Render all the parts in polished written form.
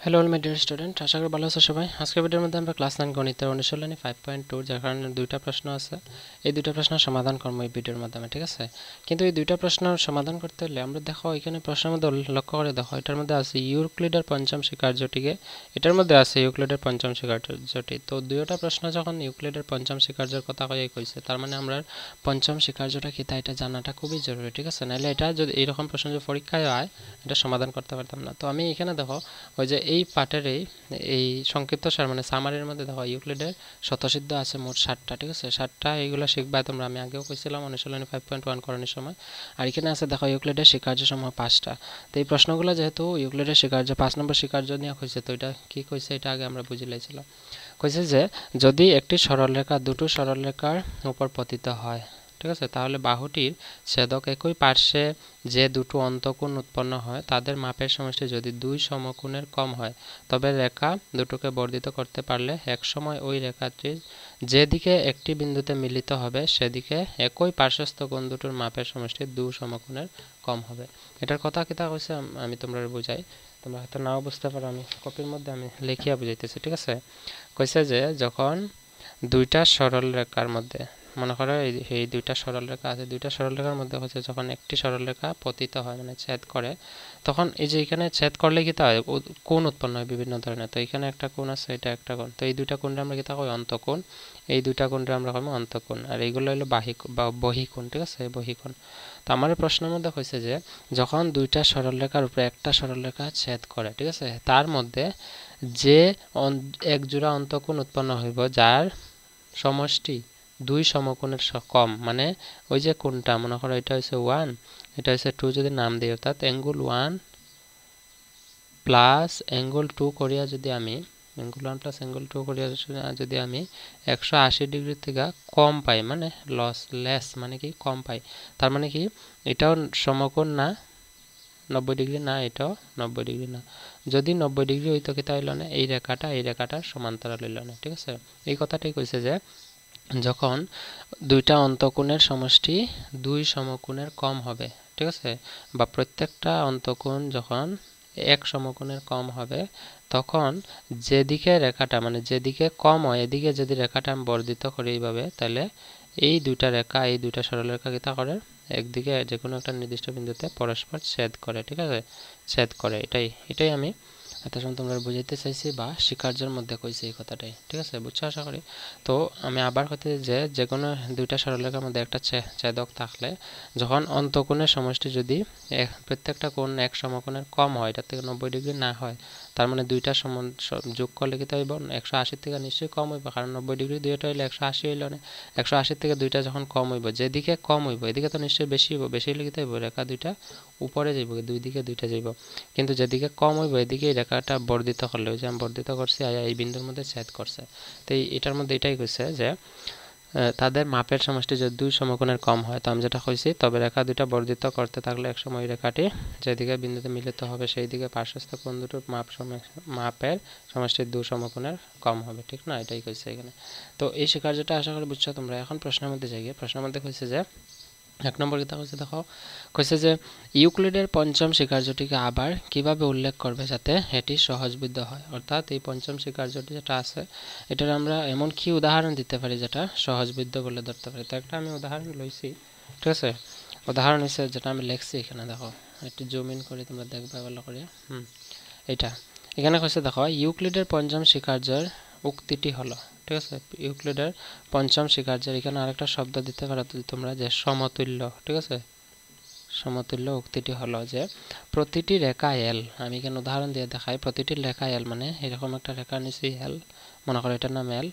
Hello all my dear student, আশা করি ভালো আছো সবাই। আজকের ভিডিওর মধ্যে আমরা ক্লাস 9 গণিতের অনুশীলনী 5.2 যার কারণে দুইটা প্রশ্ন আছে। এই দুইটা প্রশ্নের সমাধান করবো এই ভিডিওর মাধ্যমে, ঠিক আছে? কিন্তু এই দুইটা প্রশ্নের সমাধান করতে হলে আমরা দেখো এখানে প্রশ্নের মধ্যে লক্ষ্য করে দেখো, এটার মধ্যে আছে ইউক্লিডের পঞ্চম স্বীকার্যটিকে, এটার মধ্যে আছে ইউক্লিডের পঞ্চম স্বীকার্যটি। তো দুইটা প্রশ্ন যখন ইউক্লিডের পঞ্চম স্বীকার্যের কথা কইছে, তার মানে আমরা পঞ্চম স্বীকার্যটা কি তা এটা জানাটা খুবই জরুরি, ঠিক আছে? নাহলে এটা যদি এইরকম প্রশ্ন যদি পরীক্ষায় হয়, এটা সমাধান করতে পারতাম না। তো আমি এখানে দেখো ওই যে এই পার্টের এই সংক্ষিপ্ত সার মানে সামারির মধ্যে দেখো ইউক্লিডের স্বতঃসিদ্ধ আছে মোট 7টা, ঠিক আছে? 7টা এইগুলো শিখবা তোমরা, আমি আগেও কইছিলাম অনুশীলনী 5.1 করানোর সময়। আর এখানে আছে দেখো ইউক্লিডের স্বীকার্য সমূহ 5টা। তো এই প্রশ্নগুলো যেহেতু ইউক্লিডের স্বীকার্য 5 নম্বর স্বীকার্য নিয়ে কইছে, তো এটা কি কইছে এটা আগে আমরা বুঝে লাইছিলাম। কইছে যে যদি একটি সরলরেখা দুটো সরলরেখার উপর পতিত হয়, ঠিক আছে, তাহলে বাহুটির ছেদক একই পার্শ্বে যে দুটো অন্তঃকোণ উৎপন্ন হয় তাদের মাপের সমষ্টি যদি দুই সমকোণের কম হয়, তবে রেখা দুটোকে বর্ধিত করতে পারলে এক সময় ওই রেখাটির যেদিকে একটি বিন্দুতে মিলিত হবে সেদিকে একই পার্শ্বস্থ কোণ দুটোর মাপের সমষ্টি দুই সমকোণের কম হবে। এটার কথা কিতা কইছে আমি তোমরা বুঝাই, তোমরা হয়তো নাও বুঝতে পারো, আমি কপির মধ্যে আমি লিখিয়া বুঝাইতেছি, ঠিক আছে? কইছে যে যখন দুইটা সরল রেখার মধ্যে, মনে করো এই দুইটা সরল রেখা আছে, দুইটা সরল রেখার মধ্যে হচ্ছে যখন একটি সরল রেখা পতিত হয় মানে ছেদ করে, তখন এই যে এখানে ছেদ করলে কি হয় কোণ উৎপন্ন হয় বিভিন্ন ধরনের। তো এখানে একটা কোণ আছে, এটা একটা কোণ, তো এই দুইটা কোণে আমরা কি কই অন্তঃকোণ, এই দুইটা কোণে আমরা কই অন্তঃকোণ, আর এইগুলো হলো বাহিক বা বহিকোণ, ঠিক আছে? বহিকোণ। তো আমার প্রশ্নের মধ্যে হয়েছে যে যখন দুইটা সরলরেখার উপরে একটা সরলরেখা ছেদ করে, ঠিক আছে, তার মধ্যে যে এক জোড়া অন্তঃকোণ উৎপন্ন হইব যার সমষ্টি দুই সমকোণের কম, মানে ওই যে কোণটা মনে করো এটা হচ্ছে 1, এটা হচ্ছে 2 যদি নাম দিই, অর্থাৎ অ্যাঙ্গেল 1 প্লাস অ্যাঙ্গেল 2 করিয়া যদি আমি অ্যাঙ্গেল 1 প্লাস অ্যাঙ্গেল 2 করিয়া যদি আমি 180 ডিগ্রি থেকে কম পাই, মানে লেস মানে কি কম পাই, তার মানে কি এটাও সমকোণ না 90 ডিগ্রি না, এটাও 90 ডিগ্রি না। যদি 90 ডিগ্রি হইতো কি তাহলে না এই রেখাটার সমান্তরাল হইল না, ঠিক আছে? এই কথাটাই কইছে যে যখন দুইটা অন্তঃকোণের সমষ্টি দুই সমকোণের কম হবে, ঠিক আছে, বা প্রত্যেকটা অন্তঃকোণ যখন এক সমকোণের কম হবে, তখন যেদিকে রেখাটা মানে যেদিকে কম হয় এদিকে যদি রেখাটা আমি বর্ধিত করি এইভাবে, তাহলে এই দুইটা রেখা এই দুইটা সরলরেখা কিতা করে একদিকে যে কোনো একটা নির্দিষ্ট বিন্দুতে পরস্পর ছেদ করে, ঠিক আছে? ছেদ করে, এটাই আমি এতক্ষণ তোমরা বুঝাইতে চাইছি বা স্বীকার্যের মধ্যে কইছি এই কথাটাই, ঠিক আছে? বুঝছো আশা করি। তো আমি আবার হতে যে কোনো দুইটা সরলরেখার মধ্যে একটা ছেদক থাকলে যখন অন্তঃকোণের সমষ্টি যদি প্রত্যেকটা কোণ এক সমকোণের কম হয়, এটার থেকে 90 ডিগ্রি না হয়, তার মানে দুইটা যোগ করলে কি হইব 180 থেকে নিশ্চয়ই কম হইব, কারণ 90 ডিগ্রি দুইটা হইলে 180 হইল না, 180 থেকে দুইটা যখন কম হইব, যেদিকে কম হইব এদিকে তো নিশ্চয়ই বেশি হইব, বেশি হইলে কি হইব রেখা দুইটা উপরে যাইব, দুই দিকে দুইটা যাইব, কিন্তু যেদিকে কম হইব এদিকে এই রেখাটা বর্ধিত করলে, ওই যে আমি বর্ধিত করছি এই বিন্দুর মধ্যে ছেদ করছে। তো এটার মধ্যে এটাই কইছে যে তাদের মাপের সমষ্টি যদি দুই সমকোণের কম হয়, তো আমি যেটা কইছি, তবে রেখা দুইটা বর্ধিত করতে থাকলে একসময় রেখাটি যেদিকে বিন্দুতে মিলিত হবে সেই দিকে পার্শ্বস্থ কোণ দুটোর মাপের সমষ্টি দুই সমকোণের কম হবে, ঠিক না? এটাই কইছে এখানে। তো এই স্বীকার্যটা আশা করি বুঝছো তোমরা। এখন প্রশ্নের মধ্যে যাই, প্রশ্নের মধ্যে কইছে যে 1 নম্বর কথা কইছে দেখো, কইছে যে ইউক্লিডের পঞ্চম স্বীকার্যটিকে আবার কিভাবে উল্লেখ করবে যাতে এটি সহজবোধ্য হয়, অর্থাৎ এই পঞ্চম স্বীকার্যটি যেটা আছে এটার আমরা এমন কি উদাহরণ দিতে পারি যেটা সহজবোধ্য বলে ধরতে পারি। তো একটা আমি উদাহরণ লইছি, ঠিক আছে? উদাহরণ হিসেবে যেটা আমি লিখছি এখানে দেখো, একটু জুম ইন করে তোমরা দেখবে ভালো করে। এটা এখানে কইছে দেখো ইউক্লিডের পঞ্চম স্বীকার্যের উক্তিটি হলো, ঠিক আছে? ইউক্লিডের পঞ্চম স্বীকার্যের এখানে আরেকটা শব্দ দিতে পারো তোমরা যে সমতুল্য, ঠিক আছে? সমতুল্য উক্তিটি হলো যে প্রতিটি রেখা এল, আমি এখানে উদাহরণ দিয়ে দেখাই, প্রতিটি রেখা এল মানে এরকম একটা রেখা নিচ্ছি এল, মনে করো এটার নাম এল,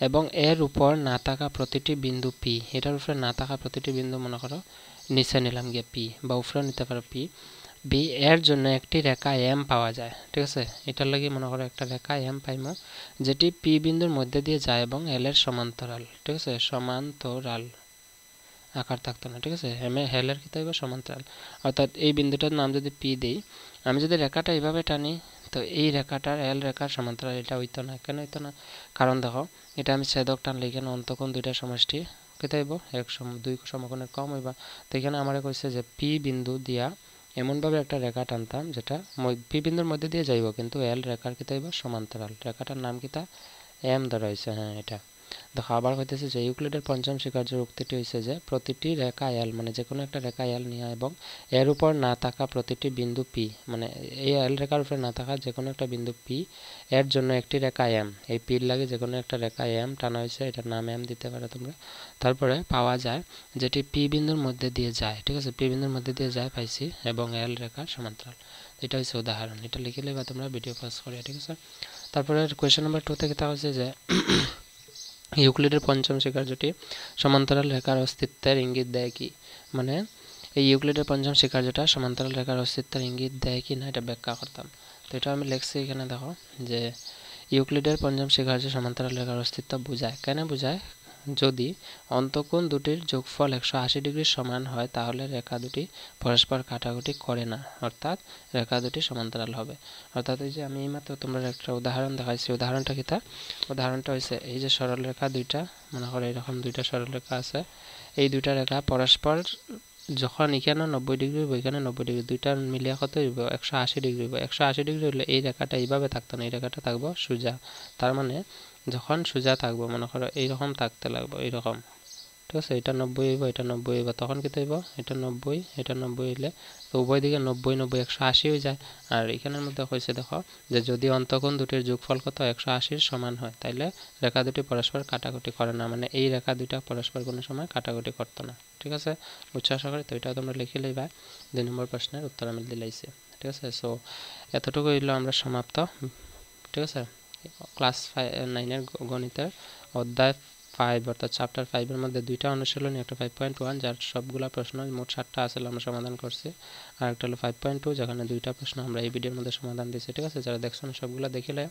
এবং এর উপর না থাকা প্রতিটি বিন্দু পি, এটার উপরে না থাকা প্রতিটি বিন্দু মনে করো নিচে নিলাম গিয়ে পি, বা উপরে নিতে পারো পি বি, এর জন্য একটি রেখা এম পাওয়া যায়, ঠিক আছে? এটার লাগি মনে করো একটা রেখা এম পাইমো যেটি পি বিন্দুর মধ্যে দিয়ে যায় এবং এল এর সমান্তরাল, ঠিক আছে? সমান্তরাল আকার থাকতো না, ঠিক আছে? হেলের কি থাকবে সমান্তরাল, অর্থাৎ এই বিন্দুটার নাম যদি পি দিই, আমি যদি রেখাটা এইভাবে টানি, তো এই রেখাটার এল রেখার সমান্তরাল এটা হইতো না। কেন হইতো না? কারণ দেখো এটা আমি ছেদক টানলে এখানে অন্তঃকোণ দুইটা সমষ্টি কেটে হইব দুই সমকোণের কম হইবা। তো এখানে আমার কইছে যে পি বিন্দু দিয়া এমনভাবে একটা রেখা টানতাম যেটা পি বিন্দুর মধ্যে দিয়ে যাইব, কিন্তু এল রেখার কিতা হইব সমান্তরাল। রেখাটার নাম কিতা এম ধরা হয়েছে। হ্যাঁ, এটা দেখো আবার হইতেছে যে ইউক্লিডের পঞ্চম স্বীকার্যের উক্তিটি হয়েছে যে প্রতিটি রেখা এল, মানে যে কোনো একটা রেখা এল নিয়ে এবং এর উপর না থাকা প্রতিটি বিন্দু পি, মানে এই এল রেখার উপরে না থাকা যে কোনো একটা বিন্দু পি এর জন্য একটি রেখা এম, এই পির লাগে যে কোনো একটা রেখা এম টানা হয়েছে, এটার নাম এম দিতে পারো তোমরা। তারপরে পাওয়া যায় যেটি পি বিন্দুর মধ্যে দিয়ে যায়, ঠিক আছে, পি বিন্দুর মধ্যে দিয়ে যায় পাইছি এবং এল রেখার সমান্তরাল। এটা হচ্ছে উদাহরণ, এটা লিখে নেবা তোমরা ভিডিও পজ করে, ঠিক আছে। তারপরে কোয়েশ্চেন নাম্বার 2 থেকে তা হচ্ছে যে ইউক্লিডের পঞ্চম স্বীকার্যটি সমান্তরাল রেখার অস্তিত্বের ইঙ্গিত দেয় কি, মানে এই ইউক্লিডের পঞ্চম স্বীকার্যটা সমান্তরাল রেখার অস্তিত্বের ইঙ্গিত দেয় কি না এটা ব্যাখ্যা করতাম। তো এটা আমি লিখছি এখানে, দেখো যে ইউক্লিডের পঞ্চম স্বীকার্য সমান্তরাল রেখার অস্তিত্ব বোঝায়। কেন বোঝায়? যদি অন্তঃকোণ দুটির যোগফল 180 ডিগ্রির সমান হয় তাহলে রেখা দুটি পরস্পর কাটাকুটি করে না, অর্থাৎ রেখা দুটি সমান্তরাল হবে। অর্থাৎ এই যে আমি এইমাত্র তোমরা একটা উদাহরণ দেখাইছি, উদাহরণটা কি তা উদাহরণটা হয়েছে এই যে সরল রেখা দুইটা, মনে করো এরকম দুইটা সরল রেখা আছে, এই দুইটা রেখা পরস্পর যখন এখানে 90 ডিগ্রি হইব, এখানে 90 ডিগ্রি, দুইটা মিলিয়ে কত হইব 180 ডিগ্রি হইব। 180 ডিগ্রি হলে এই রেখাটা এইভাবে থাকতো না, এই রেখাটা থাকবো সোজা। তার মানে যখন সোজা থাকবো, মনে করো এইরকম থাকতে লাগবো, এইরকম, ঠিক আছে, এটা 90 হইব, এটা 90 হইব, তখন কি হইব এটা 90, এটা 90 হইলে তো উভয় দিকে 90 90 180 হয়ে যায়। আর এখানের মধ্যে হয়েছে দেখো যে যদি অন্তঃকোণ দুটির যোগফল কত 180 সমান হয় তাইলে রেখা দুটি পরস্পর কাটাকুটি করে না, মানে এই রেখা দুইটা পরস্পর কোনো সময় কাটাকুটি করতো না, ঠিক আছে। বুঝছো আশা করি। তো এটা তোমরা লিখে লইবা, 2 নম্বর প্রশ্নের উত্তর আমি দিলাইছি, ঠিক আছে। সো এতটুকু হইলো আমরা সমাপ্ত, ঠিক আছে। ক্লাস 9 গণিতের অধ্যায় 5 অর্থাৎ চ্যাপ্টার 5 এর মধ্যে দুইটা অনুশীলনী, একটা 5.1 যার সবগুলা প্রশ্ন মোট 7টা আসলে আমরা সমাধান করছি, আর একটা হলো 5.2 যেখানে দুইটা প্রশ্ন আমরা এই ভিডিওর মধ্যে সমাধান দিয়েছি, ঠিক আছে। যারা দেখছো না সবগুলো দেখিলে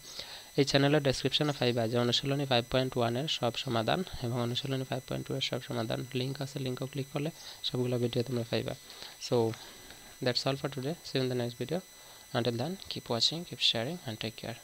এই চ্যানেলের ডেসক্রিপশনে পাইবা যে অনুশীলনী 5.1 এর সব সমাধান এবং অনুশীলনী 5.2 এর সব সমাধান লিঙ্ক আছে, লিঙ্কও ক্লিক করলে সবগুলো ভিডিও তোমরা পাইবা। So that's all for today, see you in the next video, until then keep watching, keep sharing and take care.